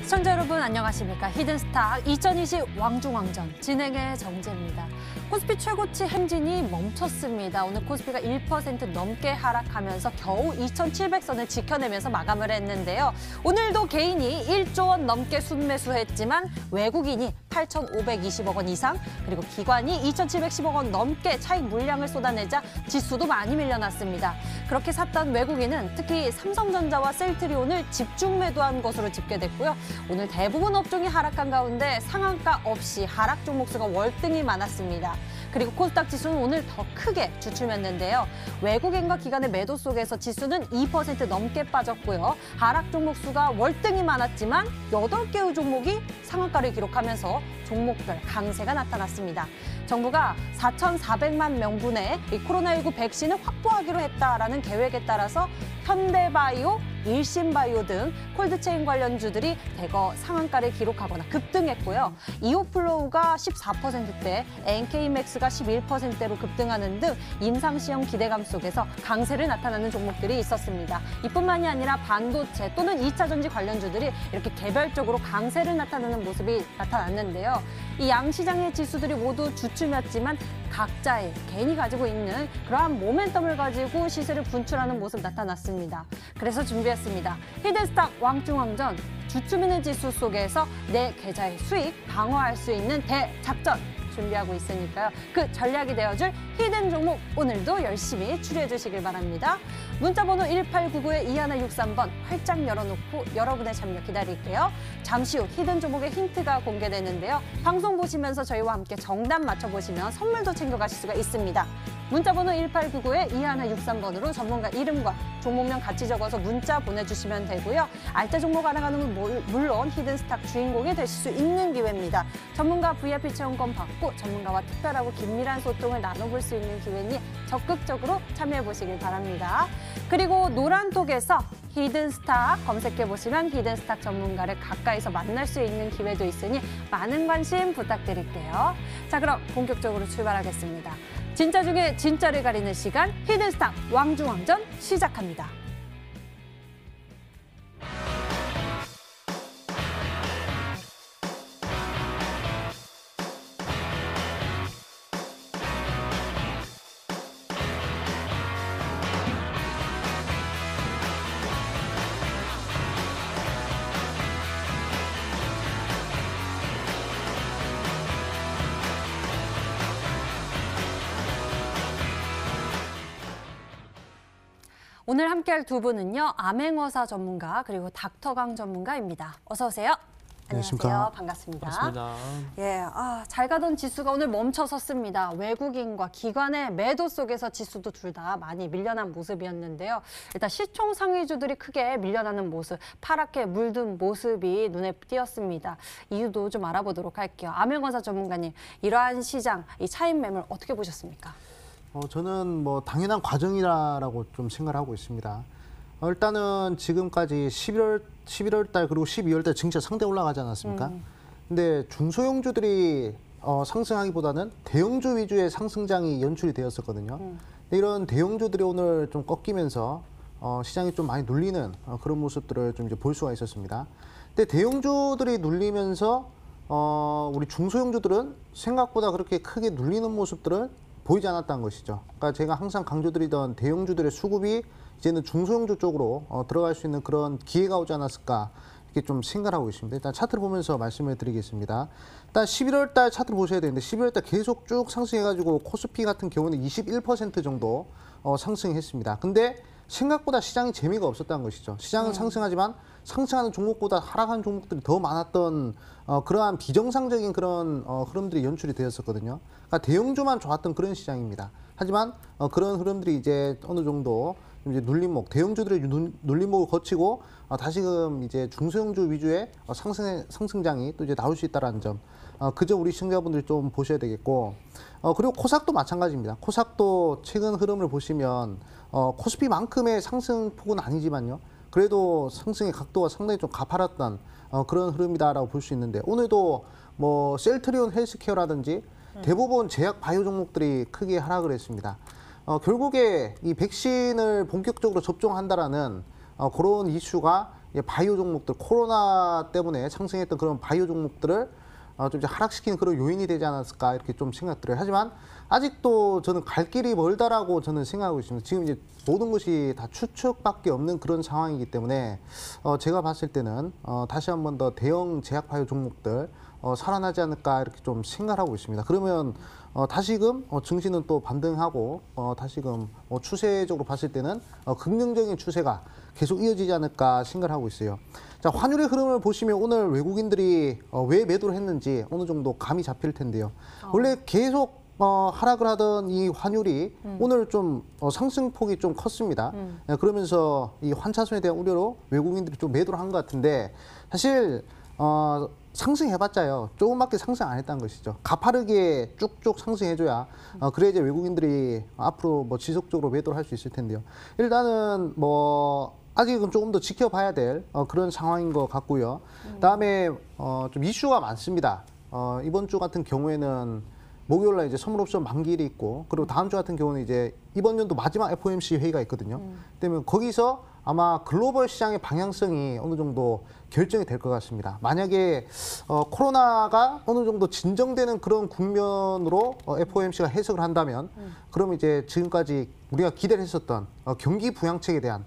시청자 여러분 안녕하십니까. 히든스타 2020 왕중왕전 진행의 정재입니다. 코스피 최고치 행진이 멈췄습니다. 오늘 코스피가 1% 넘게 하락하면서 겨우 2,700선을 지켜내면서 마감을 했는데요. 오늘도 개인이 1조 원 넘게 순매수했지만 외국인이 8,520억 원 이상, 그리고 기관이 2,710억 원 넘게 차익 물량을 쏟아내자 지수도 많이 밀려났습니다. 그렇게 샀던 외국인은 특히 삼성전자와 셀트리온을 집중 매도한 것으로 집계됐고요. 오늘 대부분 업종이 하락한 가운데 상한가 없이 하락 종목 수가 월등히 많았습니다. 그리고 코스닥 지수는 오늘 더 크게 주춤했는데요. 외국인과 기관의 매도 속에서 지수는 2% 넘게 빠졌고요. 하락 종목 수가 월등히 많았지만 8개의 종목이 상한가를 기록하면서 종목별 강세가 나타났습니다. 정부가 4,400만 명분의 코로나19 백신을 확보하기로 했다라는 계획에 따라서 현대바이오, 일신바이오 등 콜드체인 관련주들이 대거 상한가를 기록하거나 급등했고요. 이오플로우가 14%대, NK맥스가 11%대로 급등하는 등 임상시험 기대감 속에서 강세를 나타나는 종목들이 있었습니다. 이뿐만이 아니라 반도체 또는 2차 전지 관련주들이 이렇게 개별적으로 강세를 나타내는 모습이 나타났는데요. 이 양시장의 지수들이 모두 주춤이었지만 각자의 개인이 가지고 있는 그러한 모멘텀을 가지고 시세를 분출하는 모습 나타났습니다. 그래서 준비했습니다. 히든스탁 왕중왕전, 주춤이는 지수 속에서 내 계좌의 수익 방어할 수 있는 대작전 준비하고 있으니까요. 그 전략이 되어줄 히든 종목 오늘도 열심히 추리해 주시길 바랍니다. 문자번호 1899-2163번 활짝 열어놓고 여러분의 참여 기다릴게요. 잠시 후 히든 종목의 힌트가 공개되는데요. 방송 보시면서 저희와 함께 정답 맞춰보시면 선물도 챙겨가실 수가 있습니다. 문자번호 1899-2163번으로 전문가 이름과 종목명 같이 적어서 문자 보내주시면 되고요. 알짜 종목 알아가는 건 물론 히든스탁 주인공이 되실 수 있는 기회입니다. 전문가 VIP 체험권 받고 전문가와 특별하고 긴밀한 소통을 나눠볼 수 있는 기회니 적극적으로 참여해보시길 바랍니다. 그리고 노란톡에서 히든스탁 검색해보시면 히든스탁 전문가를 가까이서 만날 수 있는 기회도 있으니 많은 관심 부탁드릴게요. 자, 그럼 본격적으로 출발하겠습니다. 진짜 중에 진짜를 가리는 시간, 히든스탁 왕중왕전 시작합니다. 오늘 함께할 두 분은요, 암행어사 전문가 그리고 닥터강 전문가입니다. 어서 오세요. 안녕하세요. 반갑습니다. 반갑습니다. 예, 잘 가던 지수가 오늘 멈춰 섰습니다. 외국인과 기관의 매도 속에서 지수도 둘 다 많이 밀려난 모습이었는데요. 일단 시총 상위주들이 크게 밀려나는 모습, 파랗게 물든 모습이 눈에 띄었습니다. 이유도 좀 알아보도록 할게요. 암행어사 전문가님, 이러한 시장, 이 차익 매물 어떻게 보셨습니까? 저는 뭐 당연한 과정이라고 좀 생각을 하고 있습니다. 일단은 지금까지 11월 달 그리고 12월 달 증시가 상당히 올라가지 않았습니까? 근데 중소형주들이 상승하기보다는 대형주 위주의 상승장이 연출이 되었었거든요. 근데 이런 대형주들이 오늘 좀 꺾이면서 시장이 좀 많이 눌리는 그런 모습들을 좀 이제 볼 수가 있었습니다. 근데 대형주들이 눌리면서 우리 중소형주들은 생각보다 그렇게 크게 눌리는 모습들을 보이지 않았다는 것이죠. 그러니까 제가 항상 강조드리던 대형주들의 수급이 이제는 중소형주 쪽으로 들어갈 수 있는 그런 기회가 오지 않았을까 이렇게 좀 생각하고 있습니다. 일단 차트를 보면서 말씀을 드리겠습니다. 일단 11월 달 차트를 보셔야 되는데 11월 달 계속 쭉 상승해가지고 코스피 같은 경우는 21% 정도 상승했습니다. 근데 생각보다 시장이 재미가 없었다는 것이죠. 시장은 상승하지만 상승하는 종목보다 하락하는 종목들이 더 많았던 그러한 비정상적인 그런 흐름들이 연출이 되었었거든요. 그러니까 대형주만 좋았던 그런 시장입니다. 하지만 그런 흐름들이 이제 어느 정도 이제 눌림목, 대형주들의 눌림목을 거치고 다시금 이제 중소형주 위주의 상승장이 또 이제 나올 수 있다는 점, 그저 우리 시청자분들이 좀 보셔야 되겠고, 그리고 코스닥도 마찬가지입니다. 코스닥도 최근 흐름을 보시면 코스피만큼의 상승폭은 아니지만요. 그래도 상승의 각도가 상당히 좀 가파랐던 그런 흐름이다라고 볼 수 있는데 오늘도 뭐 셀트리온 헬스케어라든지 대부분 제약 바이오 종목들이 크게 하락을 했습니다. 결국에 이 백신을 본격적으로 접종한다라는 그런 이슈가 바이오 종목들, 코로나 때문에 상승했던 그런 바이오 종목들을 좀 이제 하락시키는 그런 요인이 되지 않았을까 이렇게 좀 생각들어요. 하지만 아직도 저는 갈 길이 멀다라고 저는 생각하고 있습니다. 지금 이제 모든 것이 다 추측밖에 없는 그런 상황이기 때문에 제가 봤을 때는 다시 한 번 더 대형 제약 바이오 종목들 살아나지 않을까 이렇게 좀 생각하고 있습니다. 그러면 다시금 증시는 또 반등하고 다시금 추세적으로 봤을 때는 긍정적인 추세가 계속 이어지지 않을까 생각을 하고 있어요. 자, 환율의 흐름을 보시면 오늘 외국인들이 왜 매도를 했는지 어느 정도 감이 잡힐 텐데요. 원래 계속 하락을 하던 이 환율이 오늘 좀 상승폭이 좀 컸습니다. 그러면서 이 환차손에 대한 우려로 외국인들이 좀 매도를 한 것 같은데 사실 상승해봤자요. 조금밖에 상승 안 했다는 것이죠. 가파르게 쭉쭉 상승해줘야 그래야 이제 외국인들이 앞으로 뭐 지속적으로 매도를 할 수 있을 텐데요. 일단은 뭐 아직은 조금 더 지켜봐야 될 그런 상황인 것 같고요. 그다음에 좀 이슈가 많습니다. 이번 주 같은 경우에는 목요일날 이제 선물옵션 만기일이 있고 그리고 다음 주 같은 경우는 이제 이번 연도 마지막 FOMC 회의가 있거든요. 때문에 거기서 아마 글로벌 시장의 방향성이 어느 정도 결정이 될 것 같습니다. 만약에 코로나가 어느 정도 진정되는 그런 국면으로 FOMC가 해석을 한다면 그러면 이제 지금까지 우리가 기대를 했었던 경기 부양책에 대한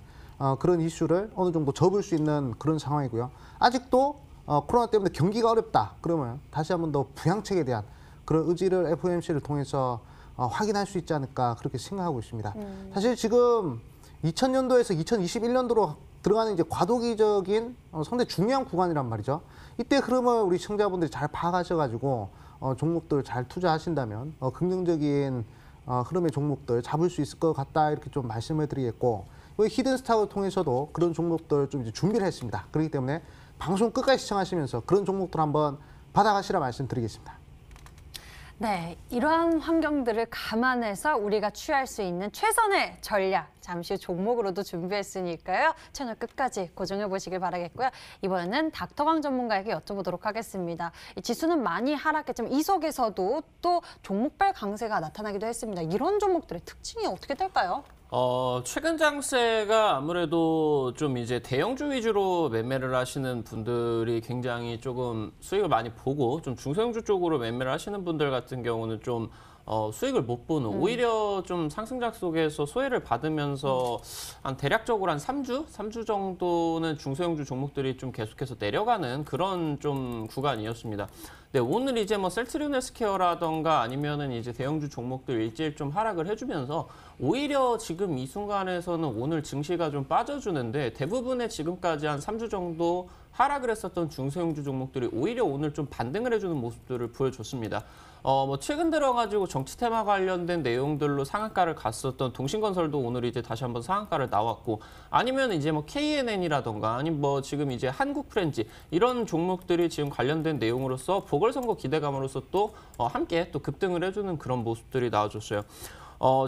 그런 이슈를 어느 정도 접을 수 있는 그런 상황이고요. 아직도 코로나 때문에 경기가 어렵다. 그러면 다시 한 번 더 부양책에 대한 그런 의지를 FOMC를 통해서 확인할 수 있지 않을까 그렇게 생각하고 있습니다. 사실 지금 2000년도에서 2021년도로 들어가는 이제 과도기적인 상당히 중요한 구간이란 말이죠. 이때 흐름을 우리 시청자분들이 잘 파악하셔가지고 종목들 잘 투자하신다면 긍정적인 흐름의 종목들 잡을 수 있을 것 같다 이렇게 좀 말씀을 드리겠고 히든스탁을 통해서도 그런 종목들 좀 이제 준비를 했습니다. 그렇기 때문에 방송 끝까지 시청하시면서 그런 종목들 한번 받아가시라 말씀드리겠습니다. 네, 이러한 환경들을 감안해서 우리가 취할 수 있는 최선의 전략, 잠시 후 종목으로도 준비했으니까요. 채널 끝까지 고정해 보시길 바라겠고요. 이번에는 닥터강 전문가에게 여쭤보도록 하겠습니다. 이 지수는 많이 하락했지만 이 속에서도 또 종목별 강세가 나타나기도 했습니다. 이런 종목들의 특징이 어떻게 될까요? 최근 장세가 아무래도 좀 이제 대형주 위주로 매매를 하시는 분들이 굉장히 조금 수익을 많이 보고 좀 중소형주 쪽으로 매매를 하시는 분들 같은 경우는 좀 수익을 못 보는 오히려 좀 상승작 속에서 소외를 받으면서 한 대략적으로 한 3주 정도는 중소형주 종목들이 좀 계속해서 내려가는 그런 좀 구간이었습니다. 네, 오늘 이제 뭐 셀트리온 헬스케어라던가 아니면은 이제 대형주 종목들 일제일 좀 하락을 해주면서 오히려 지금 이 순간에서는 오늘 증시가 좀 빠져주는데 대부분의 지금까지 한 3주 정도 하락을 했었던 중소형주 종목들이 오히려 오늘 좀 반등을 해주는 모습들을 보여줬습니다. 뭐 최근 들어가지고 정치 테마 관련된 내용들로 상한가를 갔었던 동신건설도 오늘 이제 다시 한번 상한가를 나왔고 아니면 이제 뭐 KNN이라던가 아니면 뭐 지금 이제 한국프렌즈 이런 종목들이 지금 관련된 내용으로서 보궐선거 기대감으로서 또 함께 또 급등을 해주는 그런 모습들이 나와줬어요.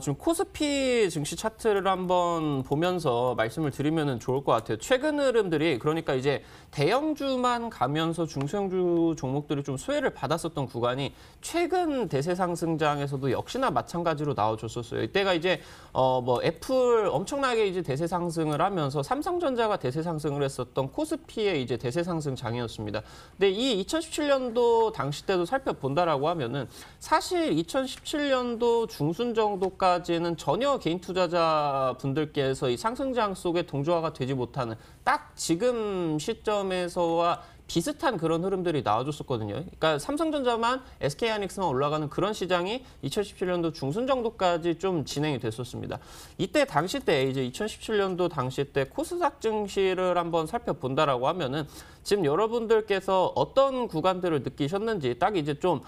지금 코스피 증시 차트를 한번 보면서 말씀을 드리면 좋을 것 같아요. 최근 흐름들이 그러니까 이제 대형주만 가면서 중소형주 종목들이 좀 수혜를 받았었던 구간이 최근 대세 상승장에서도 역시나 마찬가지로 나와줬었어요. 이때가 이제 뭐 애플 엄청나게 이제 대세 상승을 하면서 삼성전자가 대세 상승을 했었던 코스피의 이제 대세 상승장이었습니다. 근데 이 2017년도 당시 때도 살펴본다라고 하면은 사실 2017년도 중순 정도까지는 전혀 개인 투자자 분들께서 이 상승장 속에 동조화가 되지 못하는 딱 지금 시점에서와 비슷한 그런 흐름들이 나와줬었거든요. 그러니까 삼성전자만 SK하이닉스만 올라가는 그런 시장이 2017년도 중순 정도까지 좀 진행이 됐었습니다. 이때 당시 때 이제 2017년도 당시 때 코스닥 증시를 한번 살펴본다라고 하면은 지금 여러분들께서 어떤 구간들을 느끼셨는지 딱 이제 좀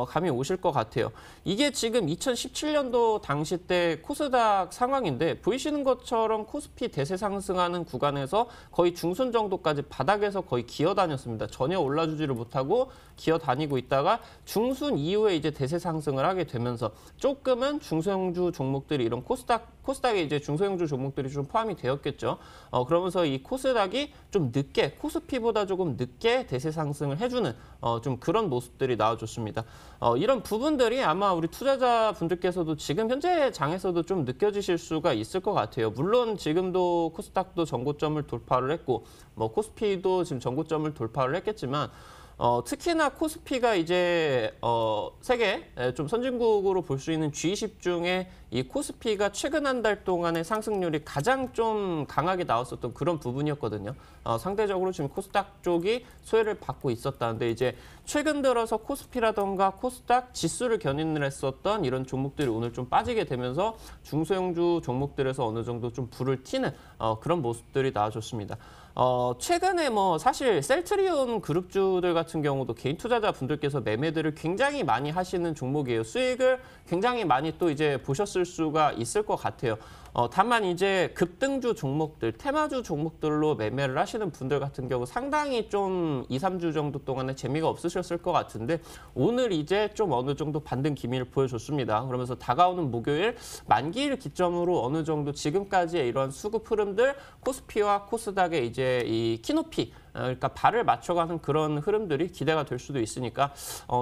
감이 오실 것 같아요. 이게 지금 2017년도 당시 때 코스닥 상황인데 보이시는 것처럼 코스피 대세 상승하는 구간에서 거의 중순 정도까지 바닥에서 거의 기어다녔습니다. 있습니다. 전혀 올라주지를 못하고 기어 다니고 있다가 중순 이후에 이제 대세 상승을 하게 되면서 조금은 중소형주 종목들이 이런 코스닥에 이제 중소형주 종목들이 좀 포함이 되었겠죠. 그러면서 이 코스닥이 좀 늦게 코스피보다 조금 늦게 대세 상승을 해주는 좀 그런 모습들이 나와줬습니다. 이런 부분들이 아마 우리 투자자분들께서도 지금 현재 장에서도 좀 느껴지실 수가 있을 것 같아요. 물론 지금도 코스닥도 전고점을 돌파를 했고 뭐 코스피도 지금 전고점을 돌파를 했겠지만 특히나 코스피가 이제 세계 좀 선진국으로 볼 수 있는 G20 중에 이 코스피가 최근 한 달 동안의 상승률이 가장 좀 강하게 나왔었던 그런 부분이었거든요. 상대적으로 지금 코스닥 쪽이 소외를 받고 있었다는데 이제 최근 들어서 코스피라던가 코스닥 지수를 견인을 했었던 이런 종목들이 오늘 좀 빠지게 되면서 중소형주 종목들에서 어느 정도 좀 불을 튀는 그런 모습들이 나와줬습니다. 최근에 뭐 사실 셀트리온 그룹주들 같은 경우도 개인 투자자분들께서 매매들을 굉장히 많이 하시는 종목이에요. 수익을 굉장히 많이 또 이제 보셨을 수가 있을 것 같아요. 다만 이제 급등주 종목들, 테마주 종목들로 매매를 하시는 분들 같은 경우 상당히 좀 2, 3주 정도 동안에 재미가 없으셨을 것 같은데 오늘 이제 좀 어느 정도 반등 기미를 보여줬습니다. 그러면서 다가오는 목요일 만기일 기점으로 어느 정도 지금까지의 이런 수급 흐름들 코스피와 코스닥의 이제 이 키높이 그러니까 발을 맞춰가는 그런 흐름들이 기대가 될 수도 있으니까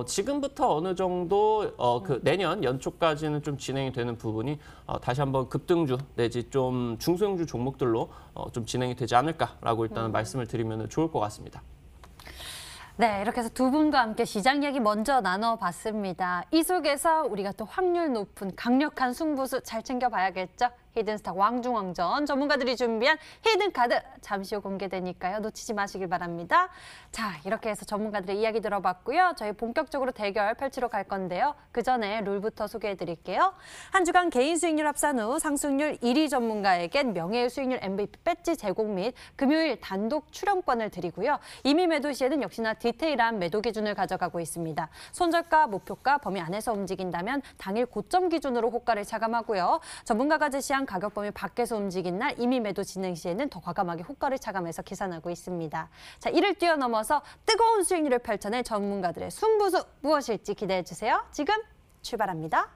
지금부터 어느 정도 그 내년 연초까지는 좀 진행이 되는 부분이 다시 한번 급등주 내지 좀 중소형주 종목들로 좀 진행이 되지 않을까라고 일단은 말씀을 드리면 좋을 것 같습니다. 네, 이렇게 해서 두 분과 함께 시장 얘기 먼저 나눠봤습니다. 이 속에서 우리가 또 확률 높은 강력한 승부수 잘 챙겨봐야겠죠. 히든스탁 왕중왕전 전문가들이 준비한 히든카드 잠시 후 공개되니까요. 놓치지 마시길 바랍니다. 자, 이렇게 해서 전문가들의 이야기 들어봤고요. 저희 본격적으로 대결 펼치러 갈 건데요. 그 전에 룰부터 소개해드릴게요. 한 주간 개인 수익률 합산 후 상승률 1위 전문가에겐 명예의 수익률 MVP 배지 제공 및 금요일 단독 출연권을 드리고요. 이미 매도 시에는 역시나 디테일한 매도 기준을 가져가고 있습니다. 손절가, 목표가 범위 안에서 움직인다면 당일 고점 기준으로 호가를 차감하고요. 전문가가 제시한 가격 범위 밖에서 움직인 날 이미 매도 진행 시에는 더 과감하게 호가를 차감해서 계산하고 있습니다. 자, 이를 뛰어넘어서 뜨거운 수익률을 펼쳐낼 전문가들의 승부수 무엇일지 기대해 주세요. 지금 출발합니다.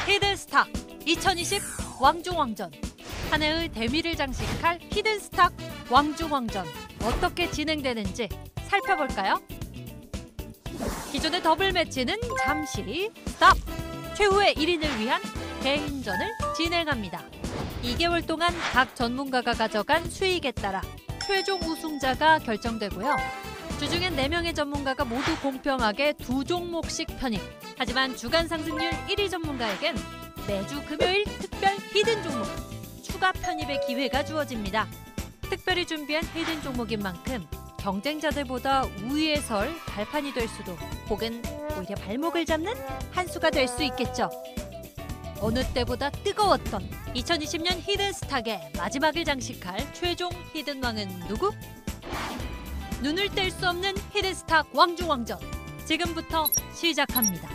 히든스탁 2020 왕중왕전. 한 해의 대미를 장식할 히든스탁 왕중왕전. 어떻게 진행되는지 살펴볼까요? 기존의 더블 매치는 잠시 스탑! 최후의 1인을 위한 개인전을 진행합니다. 2개월 동안 각 전문가가 가져간 수익에 따라 최종 우승자가 결정되고요. 주중엔 4명의 전문가가 모두 공평하게 2종목씩 편입. 하지만 주간 상승률 1위 전문가에겐 매주 금요일 특별 히든 종목, 추가 편입의 기회가 주어집니다. 특별히 준비한 히든 종목인 만큼 경쟁자들보다 우위에 설 발판이 될 수도 혹은 오히려 발목을 잡는 한 수가 될 수 있겠죠. 어느 때보다 뜨거웠던 2020년 히든스탁의 마지막을 장식할 최종 히든왕은 누구? 눈을 뗄 수 없는 히든스탁 왕중왕전 지금부터 시작합니다.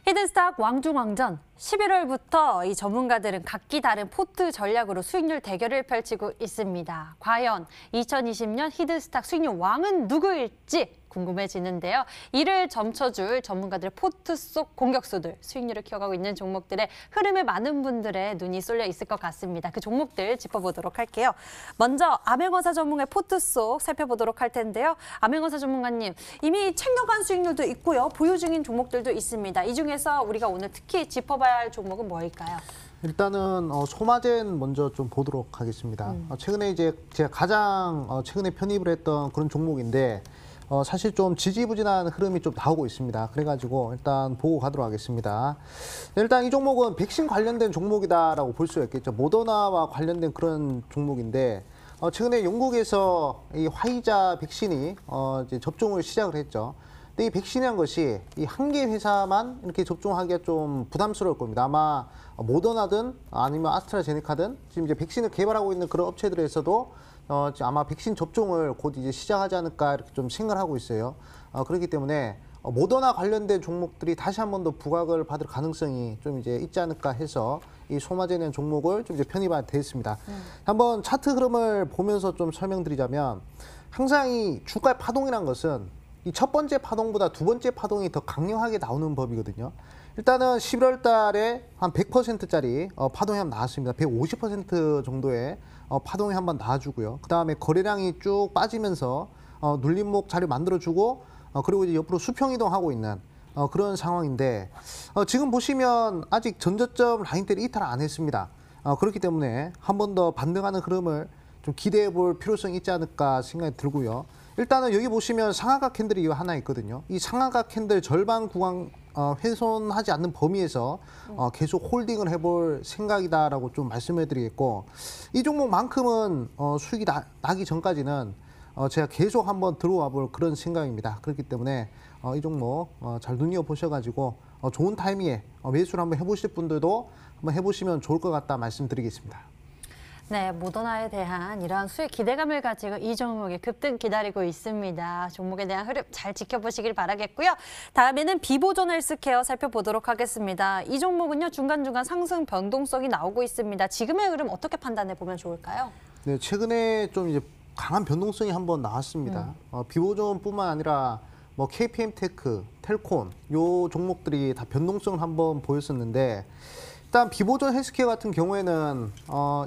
히든스탁 왕중왕전 11월부터 이 전문가들은 각기 다른 포트 전략으로 수익률 대결을 펼치고 있습니다. 과연 2020년 히든스탁 수익률 왕은 누구일지 궁금해지는데요. 이를 점쳐줄 전문가들의 포트 속 공격수들, 수익률을 키워가고 있는 종목들의 흐름에 많은 분들의 눈이 쏠려 있을 것 같습니다. 그 종목들 짚어보도록 할게요. 먼저 암행어사 전문가의 포트 속 살펴보도록 할 텐데요. 암행어사 전문가님, 이미 챙겨간 수익률도 있고요. 보유 중인 종목들도 있습니다. 이 중에서 우리가 오늘 특히 짚어봐야 할 종목은 뭐일까요? 일단은 소마젠 먼저 좀 보도록 하겠습니다. 최근에 이제 제가 가장 최근에 편입을 했던 그런 종목인데 사실 좀 지지부진한 흐름이 좀 나오고 있습니다. 그래가지고 일단 보고 가도록 하겠습니다. 일단 이 종목은 백신 관련된 종목이다라고 볼 수가 있겠죠. 모더나와 관련된 그런 종목인데 최근에 영국에서 이 화이자 백신이 이제 접종을 시작을 했죠. 근데 이 백신이란 것이 이 한 개 회사만 이렇게 접종하기가 좀 부담스러울 겁니다. 아마 모더나든 아니면 아스트라제네카든 지금 이제 백신을 개발하고 있는 그런 업체들에서도 아마 백신 접종을 곧 이제 시작하지 않을까 이렇게 좀 생각을 하고 있어요. 그렇기 때문에 모더나 관련된 종목들이 다시 한 번 더 부각을 받을 가능성이 좀 이제 있지 않을까 해서 이 소마젠이라는 종목을 좀 이제 편입하게 됐습니다. 한번 차트 흐름을 보면서 좀 설명드리자면 항상 이 주가의 파동이란 것은 이 첫 번째 파동보다 두 번째 파동이 더 강력하게 나오는 법이거든요. 일단은 11월 달에 한 100%짜리 파동이 한번 나왔습니다. 150% 정도의 파동이 한번 나와주고요. 그 다음에 거래량이 쭉 빠지면서 눌림목 자리 만들어주고 그리고 이제 옆으로 수평 이동하고 있는 그런 상황인데 지금 보시면 아직 전저점 라인대를 이탈 안 했습니다. 그렇기 때문에 한 번 더 반등하는 흐름을 좀 기대해 볼 필요성이 있지 않을까 생각이 들고요. 일단은 여기 보시면 상하각 캔들이 하나 있거든요. 이 상하각 캔들 절반 구간 훼손하지 않는 범위에서 계속 홀딩을 해볼 생각이다라고 좀 말씀해 드리겠고, 이 종목만큼은 수익이 나기 전까지는 제가 계속 한번 들어와 볼 그런 생각입니다. 그렇기 때문에 이 종목 잘 눈여보셔가지고 좋은 타이밍에 매수를 한번 해보실 분들도 한번 해보시면 좋을 것 같다 말씀드리겠습니다. 네, 모더나에 대한 이러한 수익 기대감을 가지고 이 종목의 급등 기다리고 있습니다. 종목에 대한 흐름 잘 지켜보시길 바라겠고요. 다음에는 비보존 헬스케어 살펴보도록 하겠습니다. 이 종목은요, 중간중간 상승 변동성이 나오고 있습니다. 지금의 흐름 어떻게 판단해 보면 좋을까요? 네, 최근에 좀 이제 강한 변동성이 한번 나왔습니다. 비보존뿐만 아니라 뭐 KPM테크, 텔콘 요 종목들이 다 변동성을 한번 보였었는데, 일단 비보존 헬스케어 같은 경우에는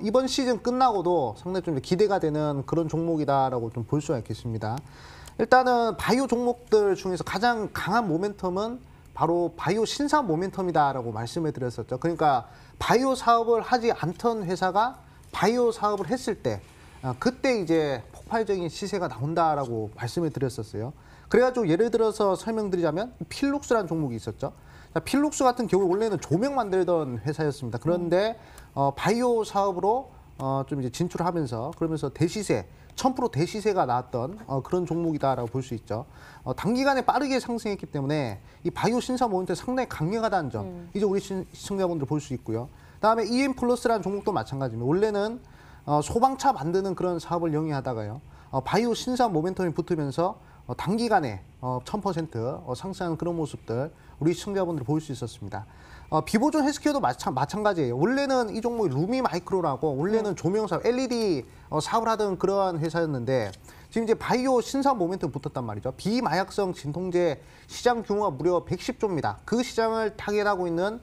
이번 시즌 끝나고도 상당히 좀 기대가 되는 그런 종목이다라고 좀 볼 수가 있겠습니다. 일단은 바이오 종목들 중에서 가장 강한 모멘텀은 바로 바이오 신사 모멘텀이다라고 말씀을 드렸었죠. 그러니까 바이오 사업을 하지 않던 회사가 바이오 사업을 했을 때 그때 이제 폭발적인 시세가 나온다라고 말씀을 드렸었어요. 그래가지고 예를 들어서 설명드리자면 필룩스라는 종목이 있었죠. 필룩스 같은 경우 원래는 조명 만들던 회사였습니다. 그런데 바이오 사업으로 좀 이제 진출하면서 그러면서 대시세 1000% 대시세가 나왔던 그런 종목이다라고 볼 수 있죠. 단기간에 빠르게 상승했기 때문에 이 바이오 신사 모멘텀이 상당히 강력하다는 점 이제 우리 시청자분들 볼 수 있고요. 그다음에 EM플러스라는 종목도 마찬가지입니다. 원래는 소방차 만드는 그런 사업을 영위하다가요. 바이오 신사 모멘텀이 붙으면서 단기간에 1000% 상승하는 그런 모습들 우리 시청자분들 볼 수 있었습니다. 비보존 헬스케어도 마찬가지예요. 원래는 이 종목이 루미 마이크로라고 원래는 조명 사업, LED 사업을 하던 그러한 회사였는데 지금 이제 바이오 신사업 모멘텀 붙었단 말이죠. 비마약성 진통제 시장 규모가 무려 110조입니다. 그 시장을 타겟하고 있는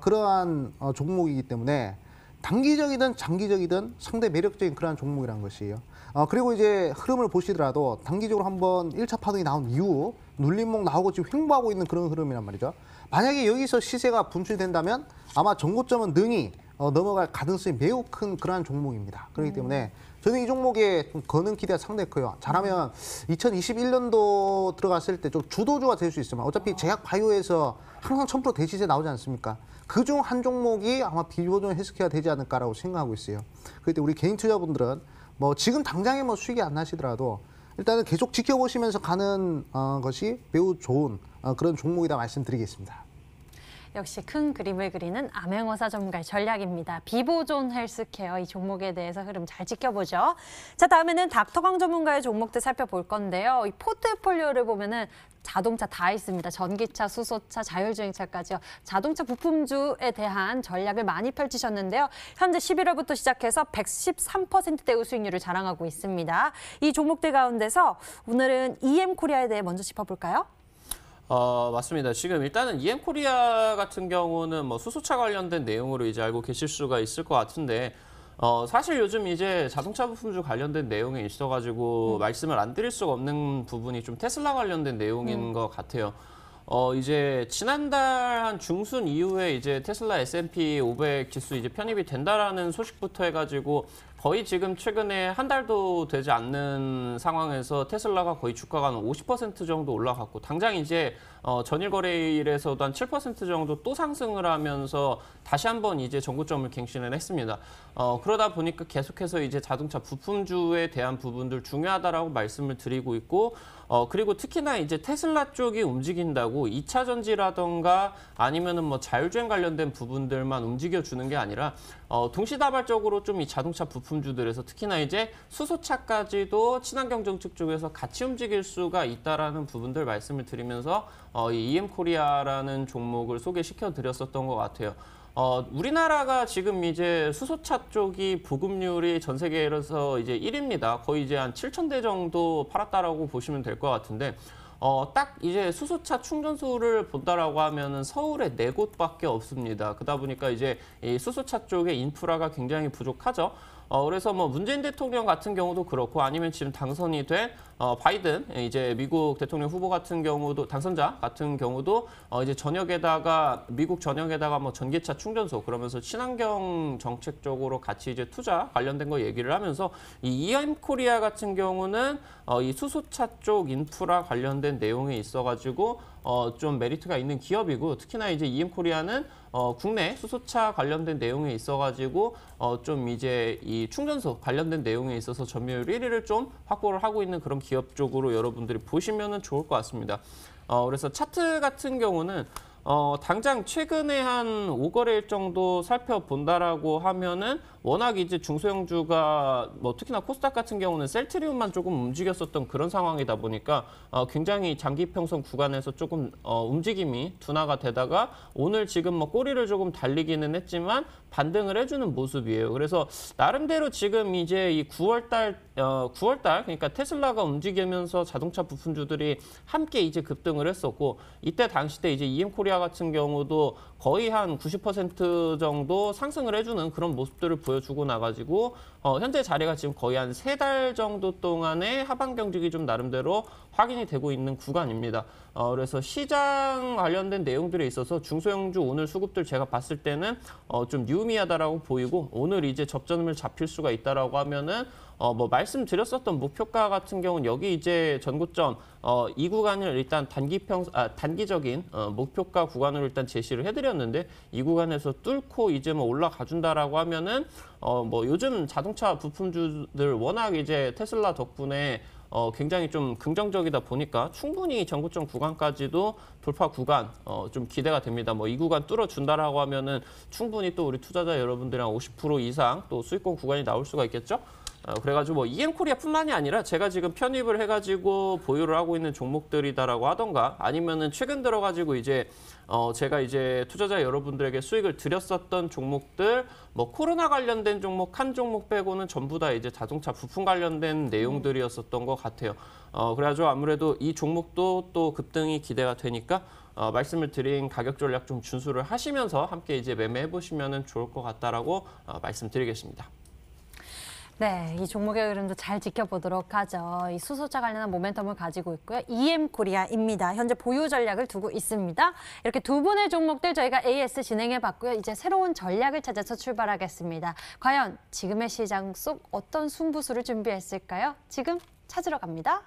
그러한 종목이기 때문에 단기적이든 장기적이든 상당히 매력적인 그러한 종목이라는 것이에요. 그리고 이제 흐름을 보시더라도 단기적으로 한번 1차 파동이 나온 이후 눌림목 나오고 지금 횡보하고 있는 그런 흐름이란 말이죠. 만약에 여기서 시세가 분출된다면 아마 전고점은 능히 넘어갈 가능성이 매우 큰 그러한 종목입니다. 그렇기 때문에 저는 이 종목에 좀 거는 기대가 상당히 커요. 잘하면 2021년도 들어갔을 때 좀 주도주가 될 수 있으면 어차피 제약 바이오에서 항상 1000% 대시세 나오지 않습니까? 그중 한 종목이 아마 비보존 헬스케어가 되지 않을까라고 생각하고 있어요. 그럴 때 우리 개인 투자분들은 뭐 지금 당장에 뭐 수익이 안 나시더라도 일단은 계속 지켜보시면서 가는 것이 매우 좋은 그런 종목이다 말씀드리겠습니다. 역시 큰 그림을 그리는 암행어사 전문가의 전략입니다. 비보존 헬스케어 이 종목에 대해서 흐름 잘 지켜보죠. 자, 다음에는 닥터강 전문가의 종목들 살펴볼 건데요. 이 포트폴리오를 보면은 자동차 다 있습니다. 전기차, 수소차, 자율주행차까지요. 자동차 부품주에 대한 전략을 많이 펼치셨는데요. 현재 11월부터 시작해서 113%대의 수익률을 자랑하고 있습니다. 이 종목들 가운데서 오늘은 EM코리아에 대해 먼저 짚어볼까요? 맞습니다. 지금 일단은 EM코리아 같은 경우는 뭐 수소차 관련된 내용으로 이제 알고 계실 수가 있을 것 같은데 사실 요즘 이제 자동차 부품주 관련된 내용에 있어가지고 말씀을 안 드릴 수가 없는 부분이 좀 테슬라 관련된 내용인 것 같아요. 이제 지난달 한 중순 이후에 이제 테슬라 S&P 500 지수 이제 편입이 된다라는 소식부터 해가지고 거의 지금 최근에 한 달도 되지 않는 상황에서 테슬라가 거의 주가가 한 50% 정도 올라갔고 당장 이제 전일 거래일에서도 한 7% 정도 또 상승을 하면서 다시 한번 이제 전고점을 갱신을 했습니다. 그러다 보니까 계속해서 이제 자동차 부품주에 대한 부분들 중요하다라고 말씀을 드리고 있고 그리고 특히나 이제 테슬라 쪽이 움직인다고 2차 전지라던가 아니면은 뭐 자율주행 관련된 부분들만 움직여주는 게 아니라 동시다발적으로 좀 이 자동차 부품주들에서 특히나 이제 수소차까지도 친환경 정책 쪽에서 같이 움직일 수가 있다라는 부분들 말씀을 드리면서 이 EM코리아라는 종목을 소개시켜 드렸었던 것 같아요. 우리나라가 지금 이제 수소차 쪽이 보급률이 전 세계에서 이제 1위입니다. 거의 이제 한 7,000대 정도 팔았다라고 보시면 될 것 같은데, 딱 이제 수소차 충전소를 본다라고 하면은 서울에 4곳밖에 없습니다. 그러다 보니까 이제 이 수소차 쪽의 인프라가 굉장히 부족하죠. 그래서 뭐 문재인 대통령 같은 경우도 그렇고 아니면 지금 당선이 된 바이든 이제 미국 대통령 후보 같은 경우도 당선자 같은 경우도 이제 미국 전역에다가 뭐 전기차 충전소 그러면서 친환경 정책 쪽으로 같이 이제 투자 관련된 거 얘기를 하면서 이 EM코리아 같은 경우는 이 수소차 쪽 인프라 관련된 내용에 있어가지고 좀 메리트가 있는 기업이고 특히나 이제 EM코리아는 국내 수소차 관련된 내용에 있어가지고 좀 이제 이 충전소 관련된 내용에 있어서 점유율 1위를 좀 확보를 하고 있는 그런 기업 쪽으로 여러분들이 보시면은 좋을 것 같습니다. 그래서 차트 같은 경우는 당장 최근에 한 5거래일 정도 살펴본다라고 하면은 워낙 이제 중소형주가 뭐 특히나 코스닥 같은 경우는 셀트리온만 조금 움직였었던 그런 상황이다 보니까 굉장히 장기평선 구간에서 조금 움직임이 둔화가 되다가 오늘 지금 뭐 꼬리를 조금 달리기는 했지만 반등을 해주는 모습이에요. 그래서 나름대로 지금 이제 이 9월달 그러니까 테슬라가 움직이면서 자동차 부품주들이 함께 이제 급등을 했었고 이때 당시 때 이제 EM코리아 같은 경우도 거의 한 90% 정도 상승을 해주는 그런 모습들을 보여주고 나가지고 현재 자리가 지금 거의 한 3달 정도 동안의 하방 경직이 좀 나름대로 확인이 되고 있는 구간입니다. 그래서 시장 관련된 내용들에 있어서 중소형주 오늘 수급들 제가 봤을 때는 좀 유의미하다라고 보이고 오늘 이제 접점을 잡힐 수가 있다라고 하면은 뭐 말씀드렸었던 목표가 같은 경우는 여기 이제 전고점 이 구간을 일단 단기적인 목표가 구간으로 일단 제시를 해드렸는데 이 구간에서 뚫고 이제 뭐 올라가 준다라고 하면은 뭐 요즘 자동차 부품주들 워낙 이제 테슬라 덕분에 굉장히 좀 긍정적이다 보니까 충분히 전고점 구간까지도 돌파 구간 좀 기대가 됩니다. 뭐 이 구간 뚫어준다라고 하면은 충분히 또 우리 투자자 여러분들이랑 50% 이상 또 수익권 구간이 나올 수가 있겠죠. 그래가지고 뭐 EM코리아뿐만이 아니라 제가 지금 편입을 해가지고 보유를 하고 있는 종목들이다라고 하던가 아니면은 최근 들어가지고 이제 제가 이제 투자자 여러분들에게 수익을 드렸었던 종목들 뭐 코로나 관련된 종목 한 종목 빼고는 전부 다 이제 자동차 부품 관련된 내용들이었었던 것 같아요. 그래가지고 아무래도 이 종목도 또 급등이 기대가 되니까 말씀을 드린 가격 전략 좀 준수를 하시면서 함께 이제 매매해 보시면은 좋을 것 같다라고 말씀드리겠습니다. 네, 이 종목의 흐름도 잘 지켜보도록 하죠. 이 수소차 관련한 모멘텀을 가지고 있고요. EM코리아입니다. 현재 보유 전략을 두고 있습니다. 이렇게 두 분의 종목들 저희가 AS 진행해봤고요. 이제 새로운 전략을 찾아서 출발하겠습니다. 과연 지금의 시장 속 어떤 승부수를 준비했을까요? 지금 찾으러 갑니다.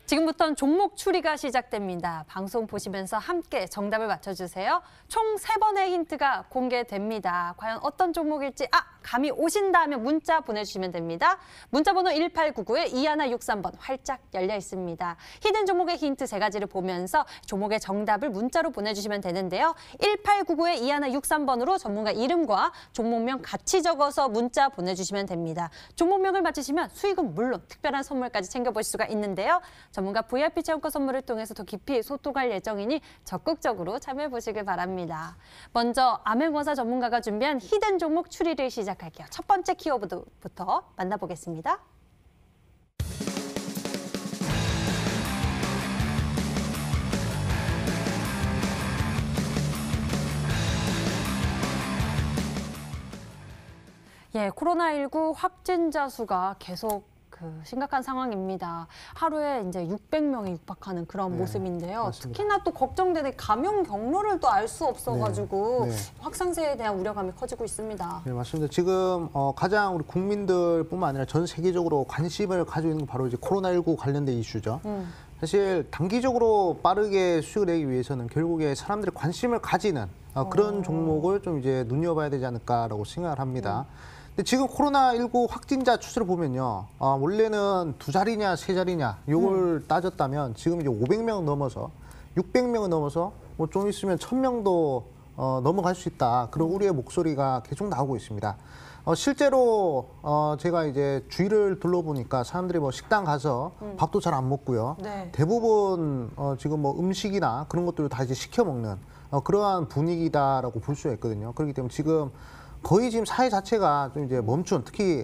지금부터는 종목 추리가 시작됩니다. 방송 보시면서 함께 정답을 맞춰주세요. 총 3번의 힌트가 공개됩니다. 과연 어떤 종목일지 감이 오신다 하면 문자 보내주시면 됩니다. 문자번호 1899에 2163번 활짝 열려 있습니다. 히든 종목의 힌트 3가지를 보면서 종목의 정답을 문자로 보내주시면 되는데요. 1899에 2163번으로 전문가 이름과 종목명 같이 적어서 문자 보내주시면 됩니다. 종목명을 맞히시면 수익은 물론 특별한 선물까지 챙겨보실 수가 있는데요. 전문가 VIP 체험권 선물을 통해서 더 깊이 소통할 예정이니 적극적으로 참여해보시길 바랍니다. 먼저 암행어사 전문가가 준비한 히든 종목 추리를 시작할게요. 첫 번째 키워드부터 만나보겠습니다. 코로나19 확진자 수가 계속 심각한 상황입니다. 하루에 이제 600명이 육박하는 그런 모습인데요. 맞습니다. 특히나 또 걱정되는 감염 경로를 또 알 수 없어가지고 확산세에 대한 우려감이 커지고 있습니다. 네, 맞습니다. 지금 가장 우리 국민들뿐만 아니라 전 세계적으로 관심을 가지고 있는 게 바로 이제 코로나19 관련된 이슈죠. 사실 단기적으로 빠르게 수익을 내기 위해서는 결국에 사람들이 관심을 가지는 그런 종목을 좀 이제 눈여봐야 되지 않을까라고 생각을 합니다. 근데 지금 코로나19 확진자 추세를 보면요. 원래는 2자리냐, 3자리냐, 요걸 따졌다면 지금 이제 500명 넘어서 600명을 넘어서 뭐 좀 있으면 1000명도 넘어갈 수 있다. 그런 우리의 목소리가 계속 나오고 있습니다. 실제로 제가 이제 주위를 둘러보니까 사람들이 뭐 식당 가서 밥도 잘 안 먹고요. 네. 대부분 지금 뭐 음식이나 그런 것들을 다 이제 시켜 먹는 그러한 분위기다라고 볼 수가 있거든요. 그렇기 때문에 지금 거의 지금 사회 자체가 좀 이제 멈춘, 특히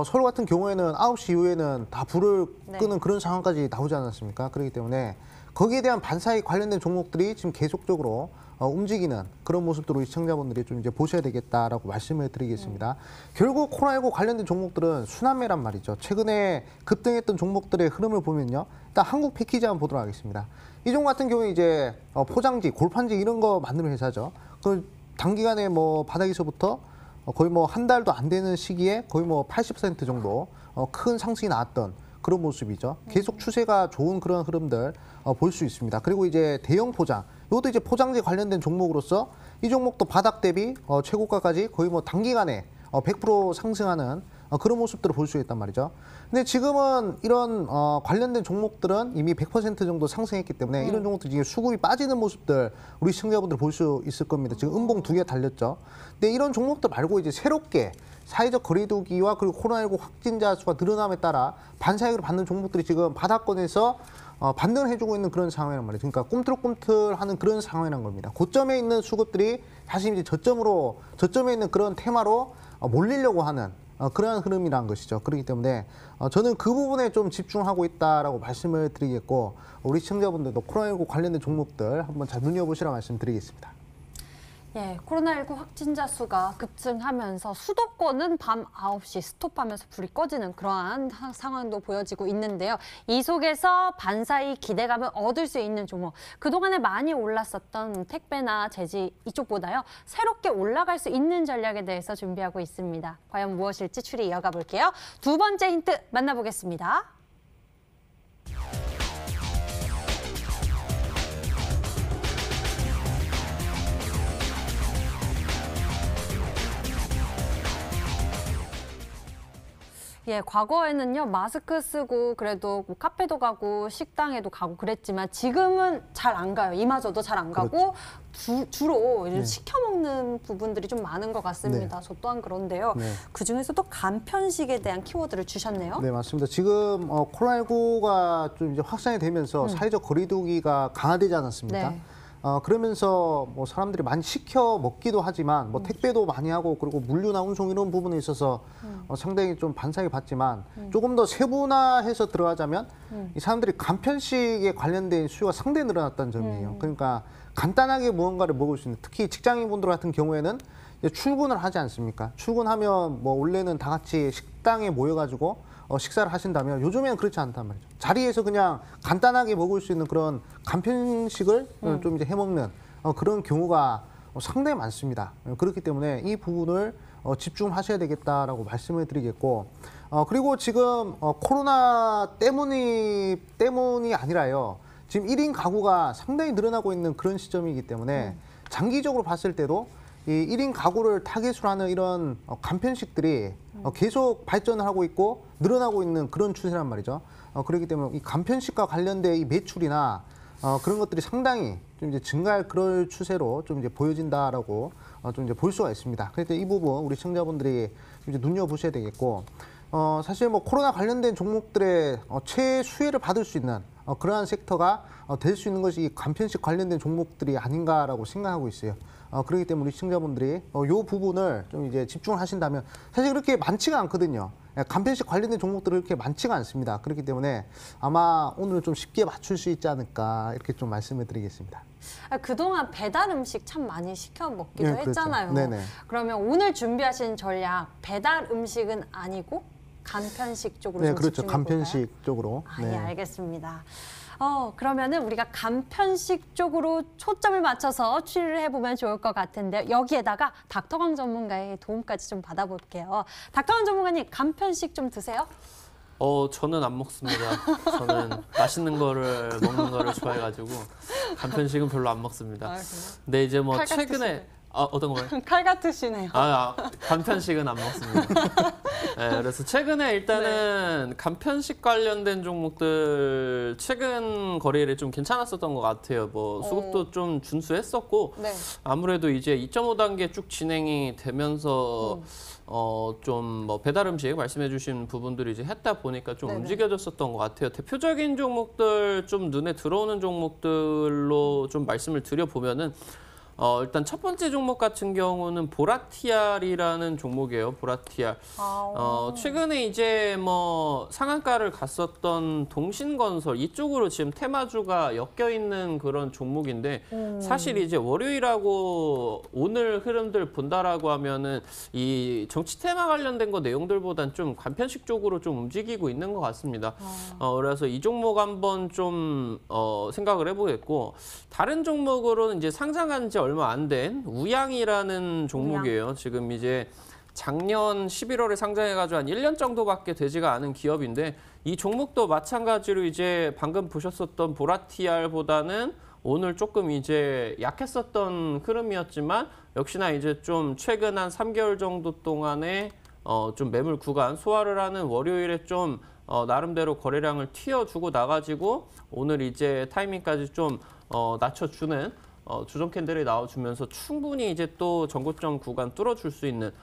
서울 같은 경우에는 9시 이후에는 다 불을 끄는 그런 상황까지 나오지 않았습니까? 그렇기 때문에 거기에 대한 반사에 관련된 종목들이 지금 계속적으로 움직이는 그런 모습들을 우리 시청자분들이 좀 이제 보셔야 되겠다라고 말씀을 드리겠습니다. 결국 코로나19 관련된 종목들은 순환매란 말이죠. 최근에 급등했던 종목들의 흐름을 보면요. 일단 한국 패키지 한번 보도록 하겠습니다. 이 종목 같은 경우에 이제 포장지, 골판지 이런 거 만드는 회사죠. 그 단기간에 뭐 바닥에서부터 거의 뭐 한 달도 안 되는 시기에 거의 뭐 80% 정도 큰 상승이 나왔던 그런 모습이죠. 계속 추세가 좋은 그런 흐름들 볼 수 있습니다. 그리고 이제 대형 포장, 이것도 이제 포장재 관련된 종목으로서 이 종목도 바닥 대비 최고가까지 거의 뭐 단기간에 100% 상승하는 그런 모습들을 볼 수 있단 말이죠. 근데 지금은 이런 관련된 종목들은 이미 100% 정도 상승했기 때문에 이런 종목들이 지금 수급이 빠지는 모습들 우리 시청자분들 볼 수 있을 겁니다. 지금 음봉 2개 달렸죠. 근데 이런 종목들 말고 이제 새롭게 사회적 거리두기와 그리고 코로나19 확진자 수가 늘어남에 따라 반사익을 받는 종목들이 지금 바닥권에서 반등을 해주고 있는 그런 상황이란 말이에요. 그러니까 꿈틀꿈틀하는 그런 상황이란 겁니다. 고점에 있는 수급들이 다시 이제 저점에 있는 그런 테마로 몰리려고 하는 그러한 흐름이라는 것이죠. 그렇기 때문에 저는 그 부분에 좀 집중하고 있다라고 말씀을 드리겠고 우리 시청자분들도 코로나19 관련된 종목들 한번 잘 눈여보시라 말씀드리겠습니다. 코로나19 확진자 수가 급증하면서 수도권은 밤 9시 스톱하면서 불이 꺼지는 그러한 상황도 보여지고 있는데요. 이 속에서 반사이 기대감을 얻을 수 있는 종목, 그동안에 많이 올랐었던 택배나 제지 이쪽보다요. 새롭게 올라갈 수 있는 전략에 대해서 준비하고 있습니다. 과연 무엇일지 추리 이어가 볼게요. 두 번째 힌트 만나보겠습니다. 과거에는요, 마스크 쓰고 그래도 뭐 카페도 가고 식당에도 가고 그랬지만 지금은 잘 안 가요. 이마저도 잘 안 가고 주로 시켜 먹는 부분들이 좀 많은 것 같습니다. 저 또한 그런데요. 그중에서도 간편식에 대한 키워드를 주셨네요. 네, 맞습니다. 지금 코로나19가 좀 이제 확산이 되면서 사회적 거리두기가 강화되지 않았습니까? 그러면서 뭐 사람들이 많이 시켜 먹기도 하지만 뭐 택배도 많이 하고 그리고 물류나 운송 이런 부분에 있어서 상당히 좀 반사를 받지만 조금 더 세분화해서 들어가자면 이 사람들이 간편식에 관련된 수요가 상당히 늘어났다는 점이에요. 그러니까 간단하게 무언가를 먹을 수 있는, 특히 직장인분들 같은 경우에는 이제 출근을 하지 않습니까? 출근하면 뭐 원래는 다 같이 식당에 모여가지고 식사를 하신다면 요즘에는 그렇지 않단 말이죠. 자리에서 그냥 간단하게 먹을 수 있는 그런 간편식을 좀 이제 해먹는 그런 경우가 상당히 많습니다. 그렇기 때문에 이 부분을 집중하셔야 되겠다라고 말씀을 드리겠고, 그리고 지금 코로나 때문이 아니라요. 지금 1인 가구가 상당히 늘어나고 있는 그런 시점이기 때문에 장기적으로 봤을 때도 이 1인 가구를 타겟으로 하는 이런 간편식들이 계속 발전을 하고 있고 늘어나고 있는 그런 추세란 말이죠. 그렇기 때문에 이 간편식과 관련된 이 매출이나 그런 것들이 상당히 좀 이제 증가할 그럴 추세로 좀 이제 보여진다라고 좀 이제 볼 수가 있습니다. 그래서 이 부분 우리 시청자분들이 이제 눈여보셔야 되겠고, 사실 뭐 코로나 관련된 종목들의 최수혜를 받을 수 있는 그러한 섹터가 될 수 있는 것이 이 간편식 관련된 종목들이 아닌가라고 생각하고 있어요. 그렇기 때문에 우리 시청자분들이 이 부분을 좀 이제 집중을 하신다면 사실 그렇게 많지가 않거든요. 간편식 관련된 종목들은 그렇게 많지가 않습니다. 그렇기 때문에 아마 오늘은 좀 쉽게 맞출 수 있지 않을까 이렇게 좀 말씀을 드리겠습니다. 그동안 배달 음식 참 많이 시켜 먹기도 네, 그렇죠. 했잖아요. 네네. 그러면 오늘 준비하신 전략 배달 음식은 아니고 간편식 쪽으로 네, 좀 그렇죠. 집중해 볼까요? 간편식 쪽으로. 예, 알겠습니다. 그러면은 우리가 간편식 쪽으로 초점을 맞춰서 추리를 해보면 좋을 것 같은데 여기에다가 닥터강 전문가의 도움까지 좀 받아볼게요. 닥터강 전문가님, 간편식 좀 드세요? 저는 안 먹습니다. 저는 맛있는 거를 먹는 거를 좋아해가지고 간편식은 별로 안 먹습니다. 근데 이제 뭐 칼 최근에 어떤 거요? 칼 같으시네요. 간편식은 안 먹습니다. 네, 그래서 최근에 일단은 간편식 관련된 종목들 최근 거래일에 좀 괜찮았었던 것 같아요. 뭐 수급도 좀 준수했었고 네. 아무래도 이제 2.5단계 쭉 진행이 되면서 좀 뭐 배달 음식 말씀해주신 부분들이 이제 했다 보니까 좀 네네. 움직여졌었던 것 같아요. 대표적인 종목들 좀 눈에 들어오는 종목들로 좀 말씀을 드려보면은. 일단 첫 번째 종목 같은 경우는 보라티알이라는 종목이에요. 보라티알. 최근에 이제 뭐 상한가를 갔었던 동신건설 이쪽으로 지금 테마주가 엮여 있는 그런 종목인데 사실 이제 월요일하고 오늘 흐름들 본다라고 하면은 이 정치 테마 관련된 거 내용들보단 좀 간편식 쪽으로 좀 움직이고 있는 것 같습니다. 그래서 이 종목 한번 좀 생각을 해보겠고 다른 종목으로는 이제 상장한 지 얼마 안 된 우양이라는 종목이에요. 지금 이제 작년 11월에 상장해가지고 한 1년 정도밖에 되지가 않은 기업인데 이 종목도 마찬가지로 이제 방금 보셨었던 보라티알보다는 오늘 조금 이제 약했었던 흐름이었지만 역시나 이제 좀 최근 한 3개월 정도 동안에 좀 매물 구간 소화를 하는 월요일에 좀 나름대로 거래량을 튀어주고 나가지고 오늘 이제 타이밍까지 좀 낮춰주는 주정 캔들이 나와주면서 충분히 이제 또 전고점 구간 뚫어줄 수 있는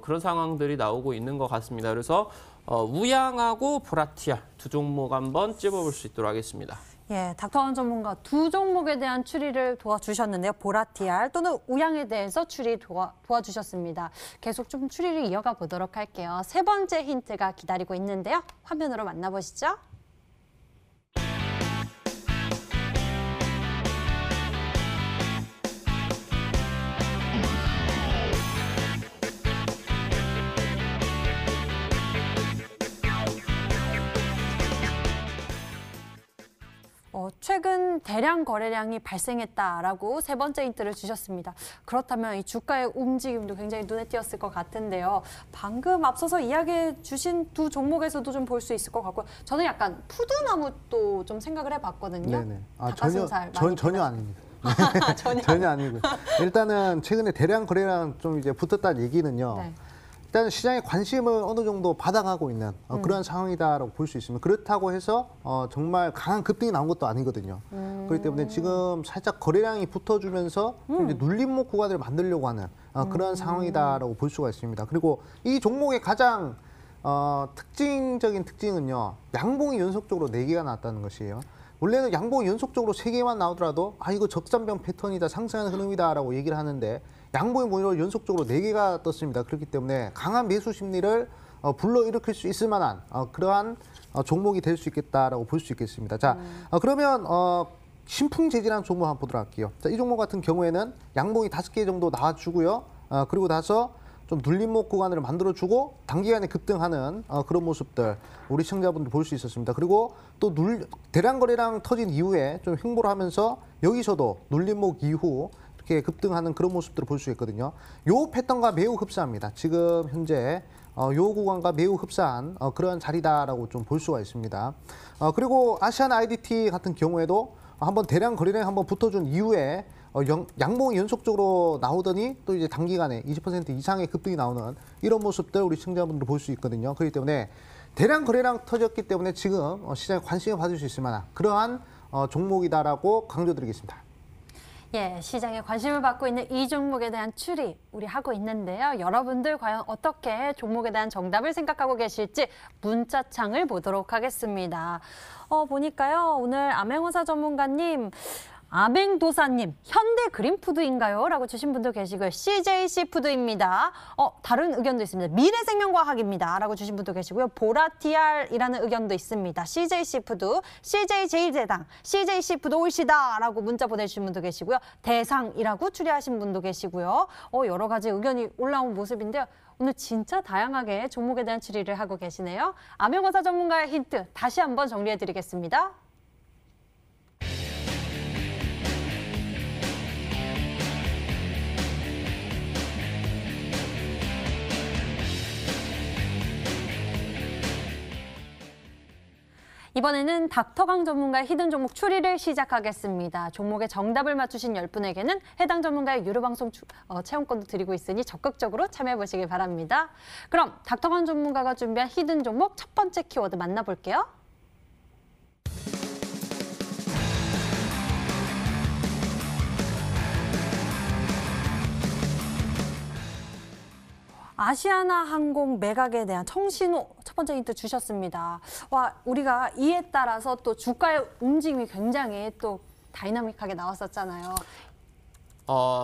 그런 상황들이 나오고 있는 것 같습니다. 그래서 우양하고 보라티알 두 종목 한번 찝어볼 수 있도록 하겠습니다. 예, 닥터강 전문가 두 종목에 대한 추리를 도와주셨는데요. 보라티알 또는 우양에 대해서 추리 도와주셨습니다. 계속 좀 추리를 이어가 보도록 할게요. 세 번째 힌트가 기다리고 있는데요. 화면으로 만나보시죠. 최근 대량 거래량이 발생했다라고 세 번째 힌트를 주셨습니다. 그렇다면 이 주가의 움직임도 굉장히 눈에 띄었을 것 같은데요. 방금 앞서서 이야기해 주신 두 종목에서도 좀 볼 수 있을 것 같고요. 저는 약간 푸드나무도 좀 생각을 해봤거든요. 네네. 전혀 아닙니다. 전혀 아니고요. 일단은 최근에 대량 거래량 좀 이제 붙었다는 얘기는요. 네. 일단 시장의 관심을 어느 정도 받아가고 있는 그런 상황이다라고 볼 수 있습니다. 그렇다고 해서 정말 강한 급등이 나온 것도 아니거든요. 그렇기 때문에 지금 살짝 거래량이 붙어주면서 좀 이제 눌림목 구간을 만들려고 하는 그런 상황이다라고 볼 수가 있습니다. 그리고 이 종목의 가장 특징적인 특징은요. 양봉이 연속적으로 4개가 나왔다는 것이에요. 원래는 양봉이 연속적으로 3개만 나오더라도 이거 적산병 패턴이다, 상승하는 흐름이다라고 얘기를 하는데 양봉이 오히려 연속적으로 4개가 떴습니다. 그렇기 때문에 강한 매수 심리를 불러일으킬 수 있을 만한 그러한 종목이 될 수 있겠다라고 볼 수 있겠습니다. 자, 그러면 신풍재질한 종목 한번 보도록 할게요. 자, 이 종목 같은 경우에는 양봉이 5개 정도 나와주고요. 그리고 나서 좀 눌림목 구간을 만들어주고 단기간에 급등하는 그런 모습들 우리 시청자분들 볼 수 있었습니다. 그리고 또 대량 거래량 터진 이후에 좀 횡보를 하면서 여기서도 눌림목 이후 이렇게 급등하는 그런 모습들을 볼 수 있거든요. 요 패턴과 매우 흡사합니다. 지금 현재 요 구간과 매우 흡사한 그런 자리다라고 좀 볼 수가 있습니다. 그리고 아시안 IDT 같은 경우에도 한번 대량 거래량 한번 붙어준 이후에 양봉이 연속적으로 나오더니 또 이제 단기간에 20% 이상의 급등이 나오는 이런 모습들 우리 시청자분들 볼 수 있거든요. 그렇기 때문에 대량 거래량 터졌기 때문에 지금 시장에 관심을 받을 수 있을 만한 그러한 종목이다라고 강조드리겠습니다. 예, 시장에 관심을 받고 있는 이 종목에 대한 추리 우리 하고 있는데요. 여러분들 과연 어떻게 종목에 대한 정답을 생각하고 계실지 문자창을 보도록 하겠습니다. 보니까요. 오늘 암행어사 전문가님, 암행도사님, 현대그린푸드인가요? 라고 주신 분도 계시고요. CJC푸드입니다. 다른 의견도 있습니다. 미래생명과학입니다. 라고 주신 분도 계시고요. 보라TR이라는 의견도 있습니다. CJC푸드, CJ제일제당, CJC푸드 올시다. 라고 문자 보내주신 분도 계시고요. 대상이라고 추리하신 분도 계시고요. 여러 가지 의견이 올라온 모습인데요. 오늘 진짜 다양하게 종목에 대한 추리를 하고 계시네요. 암행어사 전문가의 힌트 다시 한번 정리해드리겠습니다. 이번에는 닥터강 전문가의 히든 종목 추리를 시작하겠습니다. 종목의 정답을 맞추신 10분에게는 해당 전문가의 유료 방송 체험권도 드리고 있으니 적극적으로 참여해 보시길 바랍니다. 그럼 닥터강 전문가가 준비한 히든 종목 첫 번째 키워드 만나볼게요. 아시아나항공 매각에 대한 청신호 첫 번째 힌트 주셨습니다. 우리가 이에 따라서 또 주가의 움직임이 굉장히 또 다이나믹하게 나왔었잖아요.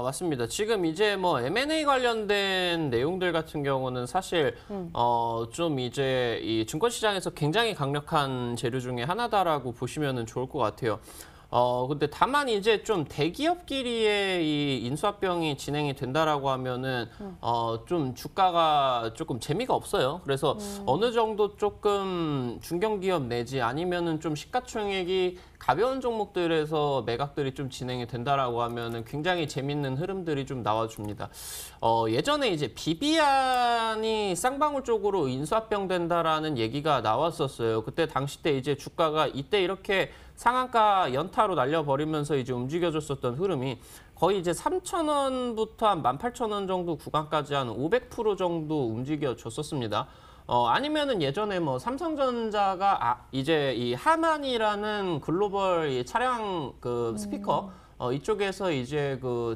맞습니다. 지금 이제 뭐 M&A 관련된 내용들 같은 경우는 사실 좀 이제 이 증권시장에서 굉장히 강력한 재료 중에 하나다라고 보시면 좋을 것 같아요. 근데 다만 이제 좀 대기업끼리의 이 인수합병이 진행이 된다라고 하면은 좀 주가가 조금 재미가 없어요. 그래서 어느 정도 조금 중견기업 내지 아니면은 좀 시가총액이 가벼운 종목들에서 매각들이 좀 진행이 된다라고 하면은 굉장히 재밌는 흐름들이 좀 나와줍니다. 예전에 이제 비비안이 쌍방울 쪽으로 인수합병 된다라는 얘기가 나왔었어요. 그때 당시 때 이제 주가가 이때 이렇게 상한가 연타로 날려버리면서 이제 움직여줬었던 흐름이 거의 이제 3,000원부터 한 18,000원 정도 구간까지 한 500% 정도 움직여줬었습니다. 아니면은 예전에 뭐 삼성전자가 이제 이 하만이라는 글로벌 이 차량 그 스피커 이쪽에서 이제 그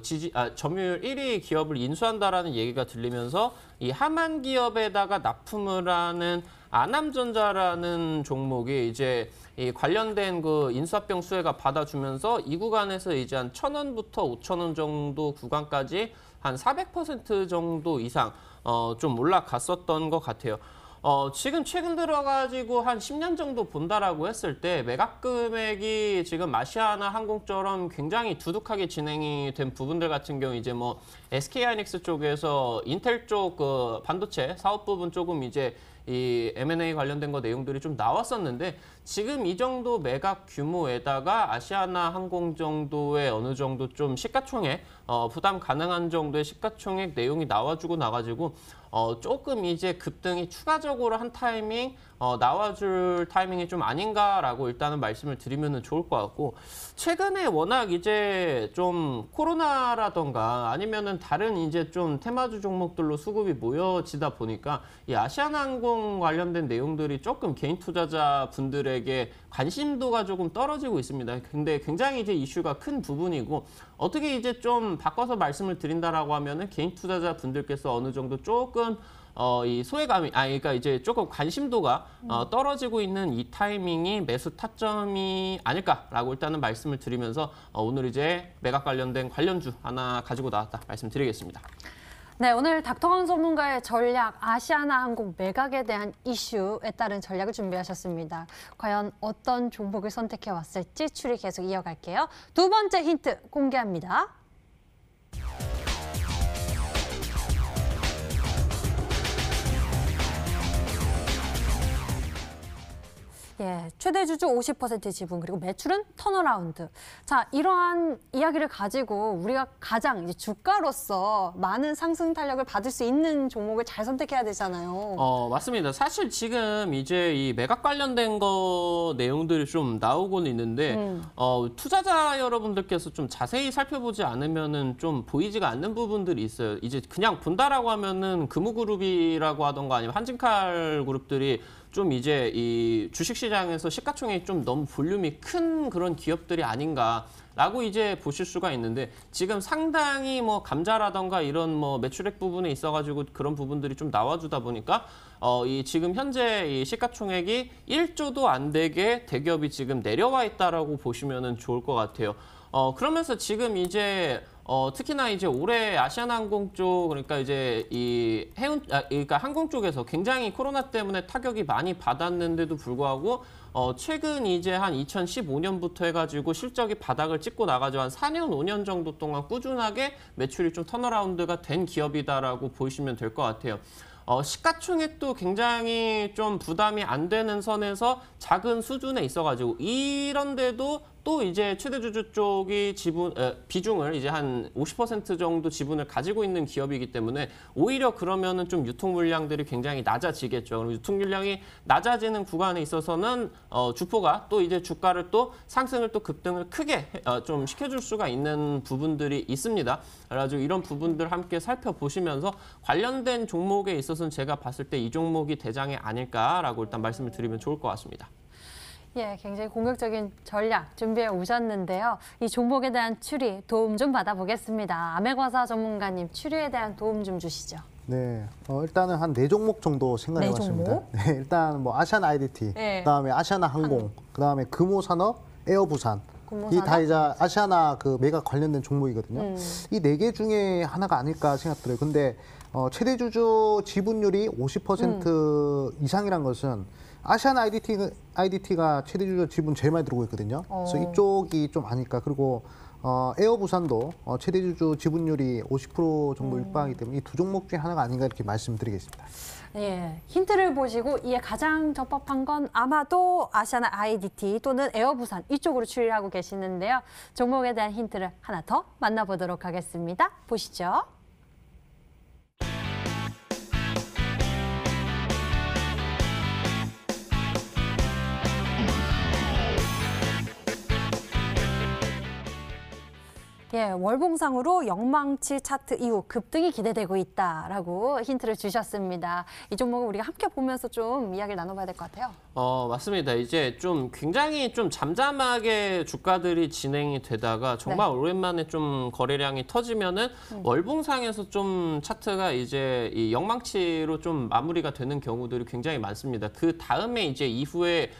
점유율 1위 기업을 인수한다라는 얘기가 들리면서 이 하만 기업에다가 납품을 하는 아남전자라는 종목이 이제 이 관련된 그 인수합병 수혜가 받아주면서 이 구간에서 이제 한 1,000원부터 5,000원 정도 구간까지 한 400% 정도 이상 좀 올라갔었던 것 같아요. 지금 최근 들어가지고 한 10년 정도 본다라고 했을 때 매각 금액이 지금 아시아나항공처럼 굉장히 두둑하게 진행이 된 부분들 같은 경우 이제 뭐 SK하이닉스 쪽에서 인텔 쪽 그 반도체 사업 부분 조금 이제 이 M&A 관련된 거 내용들이 좀 나왔었는데 지금 이 정도 매각 규모에다가 아시아나항공 정도의 어느 정도 좀 시가총액 부담 가능한 정도의 시가총액 내용이 나와주고 나가지고 조금 이제 급등이 추가적으로 한 타이밍 나와줄 타이밍이 좀 아닌가라고 일단은 말씀을 드리면 좋을 것 같고 최근에 워낙 이제 좀 코로나라던가 아니면은 다른 이제 좀 테마주 종목들로 수급이 모여지다 보니까 이 아시아나항공 관련된 내용들이 조금 개인 투자자 분들에게 관심도가 조금 떨어지고 있습니다. 근데 굉장히 이제 이슈가 큰 부분이고 어떻게 이제 좀 바꿔서 말씀을 드린다라고 하면은 개인 투자자 분들께서 어느 정도 조금 이 소외감이 그러니까 이제 조금 관심도가 떨어지고 있는 이 타이밍이 매수 타점이 아닐까라고 일단은 말씀을 드리면서 오늘 이제 매각 관련된 관련주 하나 가지고 나왔다 말씀드리겠습니다. 네, 오늘 닥터강 전문가의 전략 아시아나항공 매각에 대한 이슈에 따른 전략을 준비하셨습니다. 과연 어떤 종목을 선택해 왔을지 추리 계속 이어갈게요. 두 번째 힌트 공개합니다. 예, 최대 주주 50% 지분 그리고 매출은 턴어라운드. 자, 이러한 이야기를 가지고 우리가 가장 이제 주가로서 많은 상승 탄력을 받을 수 있는 종목을 잘 선택해야 되잖아요. 맞습니다. 사실 지금 이제 이 매각 관련된 거 내용들이 좀 나오고는 있는데 투자자 여러분들께서 좀 자세히 살펴보지 않으면은 좀 보이지가 않는 부분들이 있어요. 이제 그냥 본다라고 하면은 금호그룹이라고 하던가 아니면 한진칼 그룹들이 좀 이제 이 주식시장에서 시가총액이 좀 너무 볼륨이 큰 그런 기업들이 아닌가라고 이제 보실 수가 있는데 지금 상당히 뭐 감자라던가 이런 뭐 매출액 부분에 있어가지고 그런 부분들이 좀 나와주다 보니까 이 지금 현재 이 시가총액이 1조도 안 되게 대기업이 지금 내려와 있다라고 보시면은 좋을 것 같아요. 그러면서 지금 이제 특히나 이제 올해 아시아나항공 쪽 그러니까 이제 이 그러니까 항공 쪽에서 굉장히 코로나 때문에 타격이 많이 받았는데도 불구하고 최근 이제 한 2015년부터 해가지고 실적이 바닥을 찍고 나가지고 한 4년, 5년 정도 동안 꾸준하게 매출이 좀 턴어라운드가 된 기업이다라고 보시면 될 것 같아요. 시가총액도 굉장히 좀 부담이 안 되는 선에서 작은 수준에 있어가지고 이런데도 또 이제 최대주주 쪽이 비중을 이제 한 50% 정도 지분을 가지고 있는 기업이기 때문에 오히려 그러면은 좀 유통 물량들이 굉장히 낮아지겠죠. 그럼 유통 물량이 낮아지는 구간에 있어서는 주포가 또 이제 주가를 또 상승을 또 급등을 크게 좀 시켜줄 수가 있는 부분들이 있습니다. 그래가지고 이런 부분들 함께 살펴보시면서 관련된 종목에 있어서는 제가 봤을 때 이 종목이 대장이 아닐까라고 일단 말씀을 드리면 좋을 것 같습니다. 예, 굉장히 공격적인 전략 준비해 오셨는데요. 이 종목에 대한 추리 도움 좀 받아보겠습니다. 아메과사 전문가님 추리에 대한 도움 좀 주시죠. 네, 일단은 한 4종목 정도 생각해 봤습니다. 네, 일단 뭐 아시아나 IDT, 네. 그다음에 아시아나 항공, 그다음에 금호산업, 에어부산. 금호산업? 이 다 이제 아시아나 그 매각 관련된 종목이거든요. 이 4개 중에 하나가 아닐까 생각 들어요. 근데 최대 주주 지분율이 50% 이상이란 것은 아시아나 IDT가 최대 주주 지분 제일 많이 들어오고 있거든요. 그래서 이쪽이 좀 아닐까. 그리고 에어부산도 최대 주주 지분율이 50% 정도 육박하기 때문에 이 두 종목 중에 하나가 아닌가 이렇게 말씀드리겠습니다. 예, 힌트를 보시고 이에 가장 적합한 건 아마도 아시아나 IDT 또는 에어부산 이쪽으로 추리를 하고 계시는데요. 종목에 대한 힌트를 하나 더 만나보도록 하겠습니다. 보시죠. 예, 월봉상으로 영망치 차트 이후 급등이 기대되고 있다라고 힌트를 주셨습니다. 이 종목은 우리가 함께 보면서 좀 이야기를 나눠봐야 될 것 같아요. 맞습니다. 이제 좀 굉장히 좀 잠잠하게 주가들이 진행이 되다가 정말 오랜만에 좀 거래량이 터지면은 월봉상에서 좀 차트가 이제 이 영망치로 좀 마무리가 되는 경우들이 굉장히 많습니다. 그 다음에 이제 이후에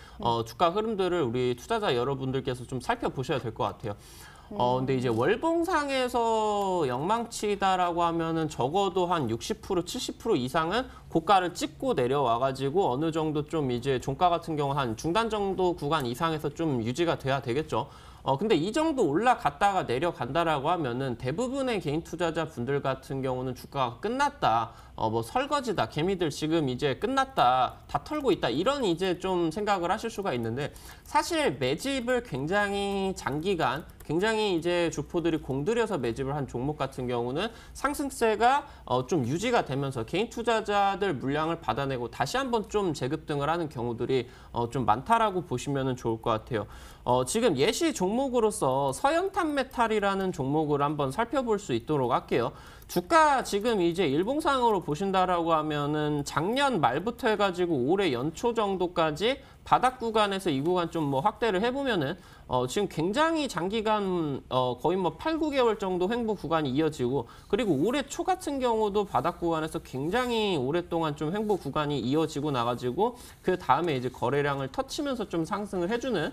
주가 흐름들을 우리 투자자 여러분들께서 좀 살펴보셔야 될 것 같아요. 근데 이제 월봉상에서 영망치다라고 하면은 적어도 한 60%, 70% 이상은 고가를 찍고 내려와가지고 어느 정도 좀 이제 종가 같은 경우 한 중단 정도 구간 이상에서 좀 유지가 돼야 되겠죠. 근데 이 정도 올라갔다가 내려간다라고 하면은 대부분의 개인 투자자 분들 같은 경우는 주가가 끝났다. 뭐 설거지다. 개미들 지금 이제 끝났다. 다 털고 있다. 이런 이제 좀 생각을 하실 수가 있는데 사실 매집을 굉장히 장기간 굉장히 이제 주포들이 공들여서 매집을 한 종목 같은 경우는 상승세가 좀 유지가 되면서 개인 투자자들 물량을 받아내고 다시 한번 좀 재급등을 하는 경우들이 좀 많다라고 보시면 좋을 것 같아요. 지금 예시 종목으로서 서현탄메탈이라는 종목을 한번 살펴볼 수 있도록 할게요. 주가 지금 이제 일봉상으로 보신다라고 하면은 작년 말부터 해가지고 올해 연초 정도까지 바닥 구간에서 이 구간 좀 뭐 확대를 해보면은 지금 굉장히 장기간 거의 뭐 8, 9개월 정도 횡보 구간이 이어지고 그리고 올해 초 같은 경우도 바닥 구간에서 굉장히 오랫동안 좀 횡보 구간이 이어지고 나가지고 그 다음에 이제 거래량을 터치면서 좀 상승을 해주는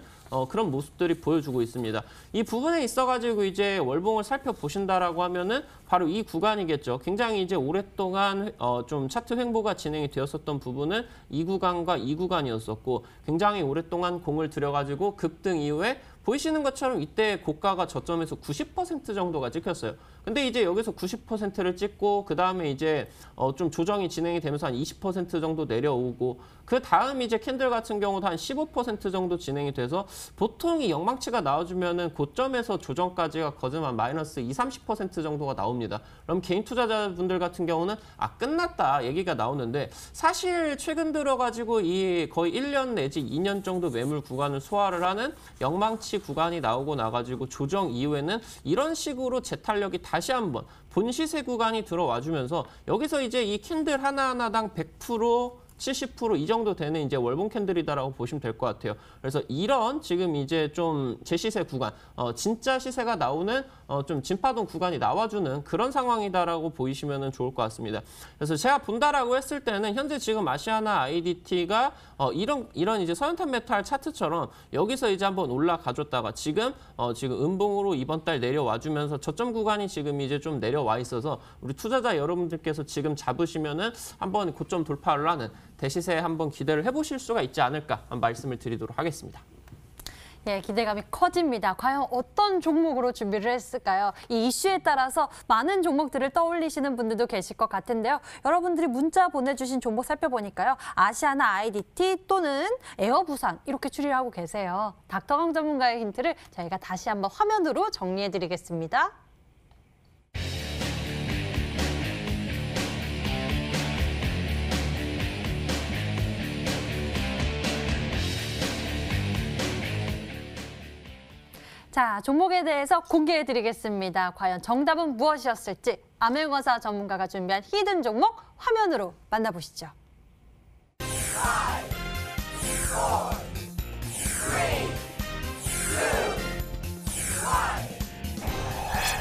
그런 모습들이 보여주고 있습니다. 이 부분에 있어가지고 이제 월봉을 살펴보신다라고 하면은 바로 이 구간이겠죠. 굉장히 이제 오랫동안 좀 차트 횡보가 진행이 되었었던 부분은 이 구간과 이 구간이었었고 굉장히 오랫동안 공을 들여가지고 급등 이후에 보이시는 것처럼 이때 고가가 저점에서 90% 정도가 찍혔어요. 근데 이제 여기서 90%를 찍고 그 다음에 이제 좀 조정이 진행이 되면서 한 20% 정도 내려오고 그 다음 이제 캔들 같은 경우도 한 15% 정도 진행이 돼서 보통 이 영망치가 나와주면은 고점에서 조정까지가 거듭한 마이너스 20-30% 정도가 나옵니다. 그럼 개인 투자자분들 같은 경우는 끝났다 얘기가 나오는데 사실 최근 들어가지고 이 거의 1년 내지 2년 정도 매물 구간을 소화를 하는 영망치 구간이 나오고 나가지고 조정 이후에는 이런 식으로 재탄력이 다시 한번 본 시세 구간이 들어와주면서 여기서 이제 이 캔들 하나하나당 100%, 70% 이 정도 되는 이제 월봉 캔들이다라고 보시면 될 것 같아요. 그래서 이런 지금 이제 좀 제시세 구간, 진짜 시세가 나오는 좀 진파동 구간이 나와주는 그런 상황이다라고 보이시면 좋을 것 같습니다. 그래서 제가 본다라고 했을 때는 현재 지금 아시아나 IDT가 이런 이제 서현탄 메탈 차트처럼 여기서 이제 한번 올라가줬다가 지금 음봉으로 이번 달 내려와주면서 저점 구간이 지금 이제 좀 내려와 있어서 우리 투자자 여러분들께서 지금 잡으시면은 한번 고점 돌파를 하는 대시세에 한번 기대를 해보실 수가 있지 않을까 말씀을 드리도록 하겠습니다. 예, 기대감이 커집니다. 과연 어떤 종목으로 준비를 했을까요? 이 이슈에 따라서 많은 종목들을 떠올리시는 분들도 계실 것 같은데요. 여러분들이 문자 보내주신 종목 살펴보니까요. 아시아나 IDT 또는 에어부산 이렇게 추리를 하고 계세요. 닥터강 전문가의 힌트를 저희가 다시 한번 화면으로 정리해드리겠습니다. 자, 종목에 대해서 공개해드리겠습니다. 과연 정답은 무엇이었을지 암행어사 전문가가 준비한 히든 종목 화면으로 만나보시죠. 5, 4, 3,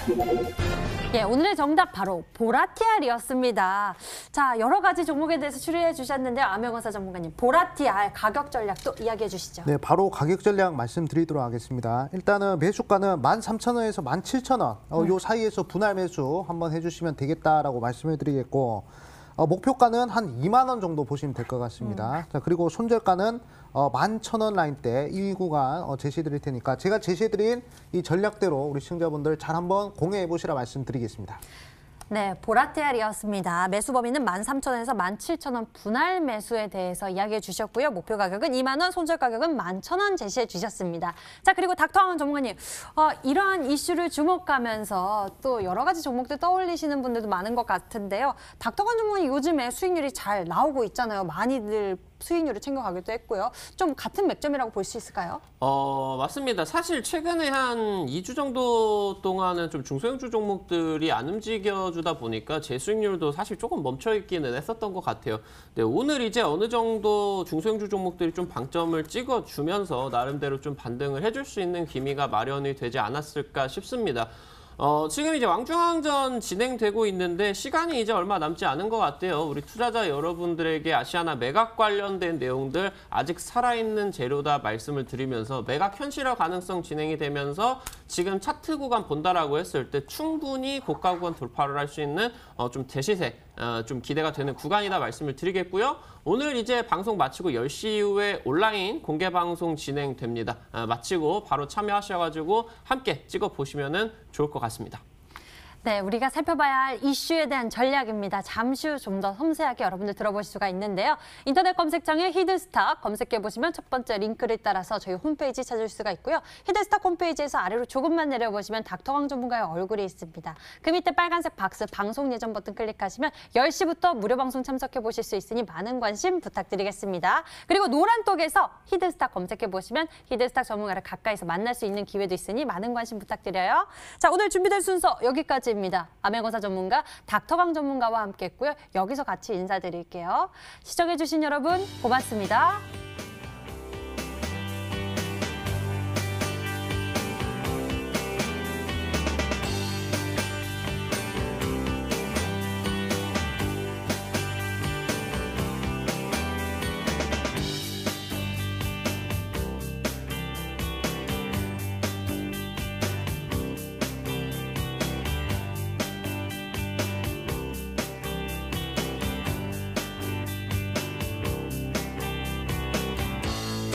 2, 1. 예, 오늘의 정답 바로 보라티알이었습니다. 자, 여러 가지 종목에 대해서 추리해 주셨는데요. 암행어사 전문가님, 보라티알 가격 전략도 이야기해 주시죠. 네, 바로 가격 전략 말씀드리도록 하겠습니다. 일단은 매수가는 13,000원에서 17,000원 요 사이에서 분할 매수 한번 해주시면 되겠다라고 말씀을 드리겠고 목표가는 한 2만 원 정도 보시면 될 것 같습니다. 자, 그리고 손절가는 11,000원 라인대 이 구간 제시해 드릴 테니까 제가 제시해 드린 이 전략대로 우리 시청자분들 잘 한번 공유해 보시라 말씀드리겠습니다. 네, 보라티알이었습니다. 매수 범위는 13,000원에서 17,000원 분할 매수에 대해서 이야기해 주셨고요. 목표 가격은 2만 원, 손절 가격은 11,000원 제시해 주셨습니다. 자, 그리고 닥터항 전문가님, 이러한 이슈를 주목하면서 또 여러 가지 종목들 떠올리시는 분들도 많은 것 같은데요. 닥터항 전문가님 요즘에 수익률이 잘 나오고 있잖아요. 많이들 수익률을 챙겨가기도 했고요. 좀 같은 맥점이라고 볼 수 있을까요? 맞습니다. 사실 최근에 한 2주 정도 동안은 좀 중소형주 종목들이 안 움직여주다 보니까 제 수익률도 사실 조금 멈춰있기는 했었던 것 같아요. 네, 오늘 이제 어느 정도 중소형주 종목들이 좀 방점을 찍어주면서 나름대로 좀 반등을 해줄 수 있는 기미가 마련이 되지 않았을까 싶습니다. 지금 이제 왕중왕전 진행되고 있는데 시간이 이제 얼마 남지 않은 것 같아요. 우리 투자자 여러분들에게 아시아나 매각 관련된 내용들 아직 살아있는 재료다 말씀을 드리면서 매각 현실화 가능성 진행이 되면서 지금 차트 구간 본다라고 했을 때 충분히 고가 구간 돌파를 할 수 있는 좀 대시세 좀 기대가 되는 구간이다 말씀을 드리겠고요. 오늘 이제 방송 마치고 10시 이후에 온라인 공개 방송 진행됩니다. 마치고 바로 참여하셔가지고 함께 찍어보시면 좋을 것 같습니다. 네, 우리가 살펴봐야 할 이슈에 대한 전략입니다. 잠시 후 좀 더 섬세하게 여러분들 들어볼 수가 있는데요. 인터넷 검색창에 히든스탁 검색해보시면 첫 번째 링크를 따라서 저희 홈페이지 찾을 수가 있고요. 히든스탁 홈페이지에서 아래로 조금만 내려보시면 닥터강 전문가의 얼굴이 있습니다. 그 밑에 빨간색 박스 방송 예정 버튼 클릭하시면 10시부터 무료 방송 참석해보실 수 있으니 많은 관심 부탁드리겠습니다. 그리고 노란 똑에서 히든스탁 검색해보시면 히든스탁 전문가를 가까이서 만날 수 있는 기회도 있으니 많은 관심 부탁드려요. 자, 오늘 준비된 순서 여기까지 암행어사 전문가 닥터강 전문가와 함께했고요. 여기서 같이 인사드릴게요. 시청해주신 여러분 고맙습니다.